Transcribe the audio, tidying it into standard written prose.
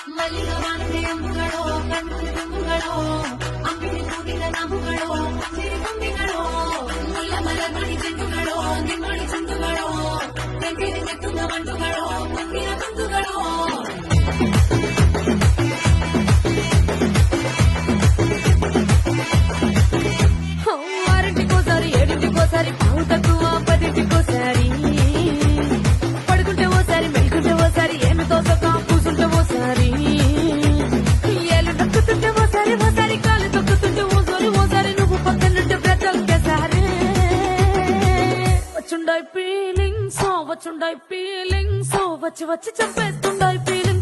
ಮಲ್ಲಿಗೆ ವಾಣತೆ ಅಂಬುಗಳೋ ಕಣ್ಣು ತುಂಬುಗಳೋ ಅಂಬಿಡಿ ಕೂಡಿದ ನಮುಗಳೋ ಸಿರಿ ತುಂಬಿಗಳೋ ಮುಲ್ಲ ಮಲರ್ಮಣಿ ಚೆಂಡುಗಳೋ ನಿಮ್ಮಣಿ ಚೆಂಡುಗಳೋ ತೆಂಗಿನ ನೆತ್ತುದ ಮಂಡುಗಳೋ ಮುಂದಿನ ಬಂಧುಗಳೋ ఆరింటికోసారి ఏడింటికోసారి పావు తక్కువ పదింటికోసారి పడుకుంటే ఓసారి మెలుకుంటే ఓసారి ఏమి తోసక కూసుంటే ఓసారి ఏళ్ళు నక్కుతుంటే ఓసారి ఓసారి కాలు తొక్కుతుంటే ఓసారి నువ్వు పక్కనుంటే బ్రతొక్కసారి వచ్చుండాయి ఫీలింగ్స్ వచ్చి వచ్చి చంపేస్తుండాయి ఫీలింగ్స్